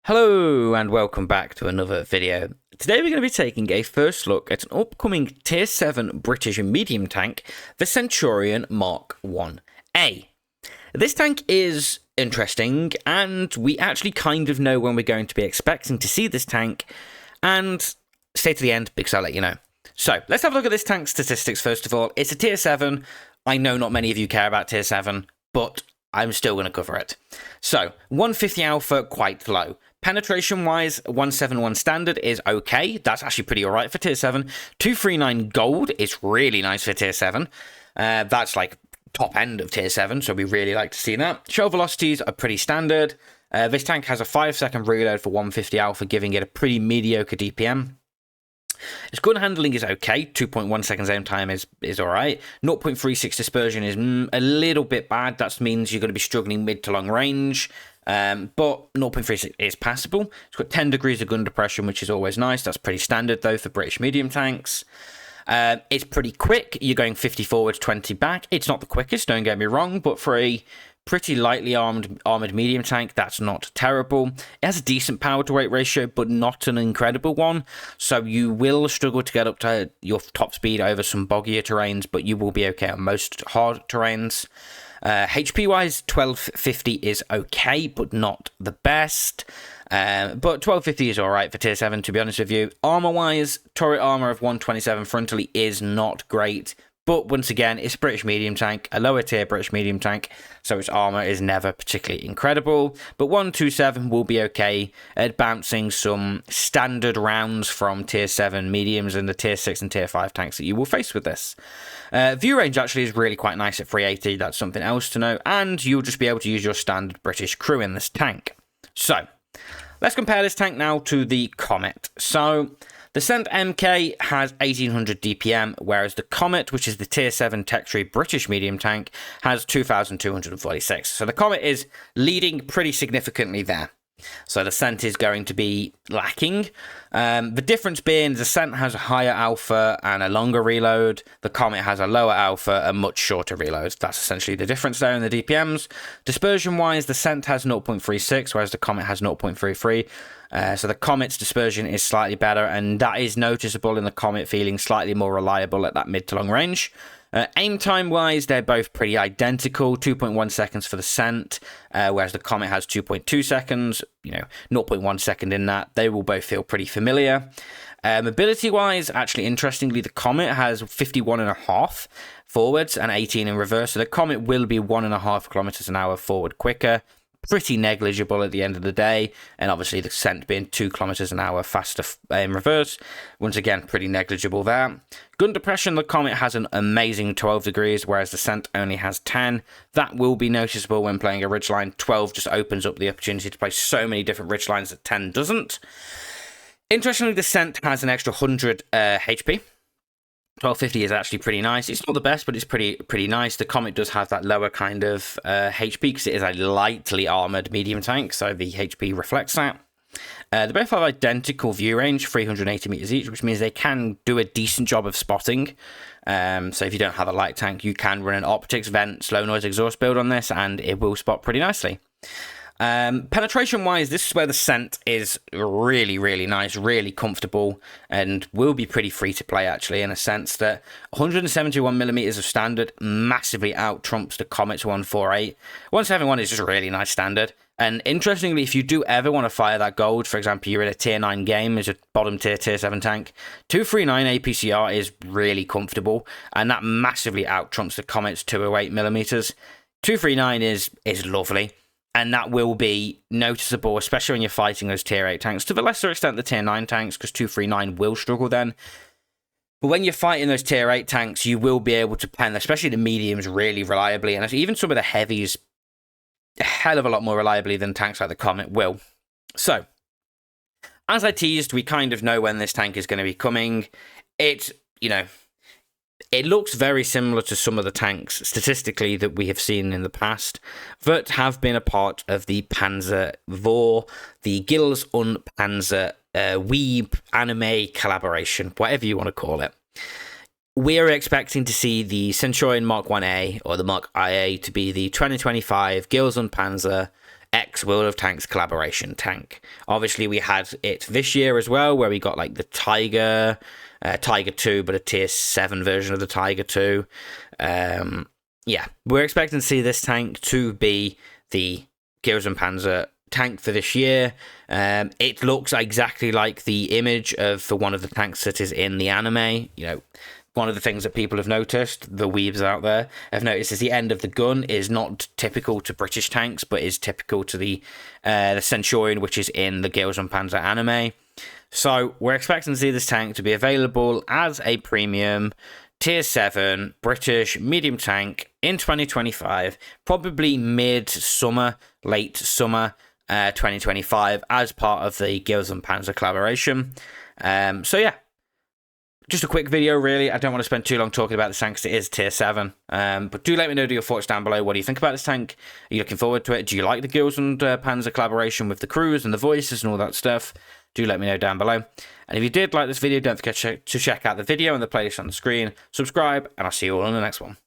Hello and welcome back to another video. Today we're going to be taking a first look at an upcoming Tier 7 British medium tank, the Centurion Mk. This tank is interesting and we actually kind of know when we're going to be expecting to see this tank, and stay to the end because I'll let you know. So let's have a look at this tank's statistics first of all. It's a Tier 7. I know not many of you care about Tier 7, but I'm still going to cover it. So 150 alpha, quite low. Penetration-wise, 171 standard is okay. That's actually pretty alright for Tier 7. 239 gold is really nice for Tier 7. That's like top end of Tier 7, so we really like to see that. Shell velocities are pretty standard. This tank has a 5-second reload for 150 alpha, giving it a pretty mediocre DPM. Its gun handling is okay. 2.1 seconds aim time is alright. 0.36 dispersion is a little bit bad. That means you're going to be struggling mid to long range. But 0.36 is passable. It's got 10 degrees of gun depression, which is always nice. That's pretty standard, though, for British medium tanks. It's pretty quick. You're going 50 forward, 20 back. It's not the quickest, don't get me wrong, but for a pretty lightly armored medium tank, that's not terrible. It has a decent power to weight ratio, but not an incredible one. So you will struggle to get up to your top speed over some boggier terrains, but you will be okay on most hard terrains. HP wise, 1250 is okay, but not the best. But 1250 is alright for Tier 7, to be honest with you. Armor wise, turret armor of 127 frontally is not great. But once again, it's a British medium tank, a lower tier British medium tank, so its armor is never particularly incredible. But 127 will be okay at bouncing some standard rounds from Tier 7 mediums and the Tier 6 and Tier 5 tanks that you will face with this. View range actually is really quite nice at 380, that's something else to know, and you'll just be able to use your standard British crew in this tank. So, let's compare this tank now to the Comet. So, the Centurion Mk has 1800 DPM, whereas the Comet, which is the Tier 7 Tech Tree British medium tank, has 2246. So the Comet is leading pretty significantly there. So the Cent is going to be lacking. The difference being the Cent has a higher alpha and a longer reload. The Comet has a lower alpha and much shorter reloads. That's essentially the difference there in the DPMs. Dispersion-wise, the Cent has 0.36, whereas the Comet has 0.33. So the Comet's dispersion is slightly better, and that is noticeable in the Comet feeling slightly more reliable at that mid to long range. Aim time wise, they're both pretty identical. 2.1 seconds for the Cent, whereas the Comet has 2.2 seconds. 0.1 second in that. They will both feel pretty familiar. Mobility wise, actually interestingly, the Comet has 51.5 forwards and 18 in reverse. So the Comet will be 1.5 kilometers an hour forward quicker. Pretty negligible at the end of the day, and obviously the Cent being 2 kilometers an hour faster in reverse, once again pretty negligible there. Gun depression, the Comet has an amazing 12 degrees, whereas the Cent only has 10. That will be noticeable when playing a ridgeline. 12 just opens up the opportunity to play so many different ridgelines that 10 doesn't. Interestingly, the Cent has an extra 100 HP. 1250 is actually pretty nice. It's not the best, but it's pretty nice. The Comet does have that lower kind of HP because it is a lightly armored medium tank, so the HP reflects that. They both have identical view range, 380 meters each, which means they can do a decent job of spotting. So if you don't have a light tank, you can run an optics, vent, slow noise exhaust build on this, and it will spot pretty nicely. Penetration wise, this is where the Cent is really nice, really comfortable, and will be pretty free to play actually, in a sense that 171 millimeters of standard massively out trumps the Comet's 148. 171 is just really nice standard. And interestingly, if you do ever want to fire that gold, for example, you're in a tier 9 game as a bottom tier 7 tank, 239 APCR is really comfortable, and that massively out trumps the Comet's 208 millimeters. 239 is lovely. And that will be noticeable, especially when you're fighting those tier 8 tanks. To the lesser extent, the tier 9 tanks, because 239 will struggle then. But when you're fighting those tier 8 tanks, you will be able to pen, especially the mediums, really reliably. And even some of the heavies, a hell of a lot more reliably than tanks like the Comet will. So, as I teased, we kind of know when this tank is going to be coming. It looks very similar to some of the tanks, statistically, that we have seen in the past, that have been a part of the Panzer War, the und Panzer weeb anime collaboration, whatever you want to call it. We're expecting to see the Centurion Mk 1A, or the Mk IA, to be the 2025 und Panzer X World of Tanks collaboration tank. Obviously, we had it this year as well, where we got like the Tiger 2, but a tier 7 version of the Tiger 2. Yeah, we're expecting to see this tank to be the Gears and Panzer tank for this year. It looks exactly like the image of one of the tanks that is in the anime. You know, one of the things that people have noticed, the weebs out there have noticed, is the end of the gun is not typical to British tanks, but is typical to the Centurion, which is in the Gears and Panzer anime. So we're expecting to see this tank to be available as a premium tier 7 British medium tank in 2025, probably mid-summer, late summer 2025, as part of the Gears and Panzer collaboration. So yeah, just a quick video, really. I don't want to spend too long talking about this tank because it is tier 7. But do let me know your thoughts down below. What do you think about this tank? Are you looking forward to it? Do you like the Gears and Panzer collaboration with the crews and the voices and all that stuff? Do let me know down below. And if you did like this video, don't forget to check out the video and the playlist on the screen. Subscribe, and I'll see you all in the next one.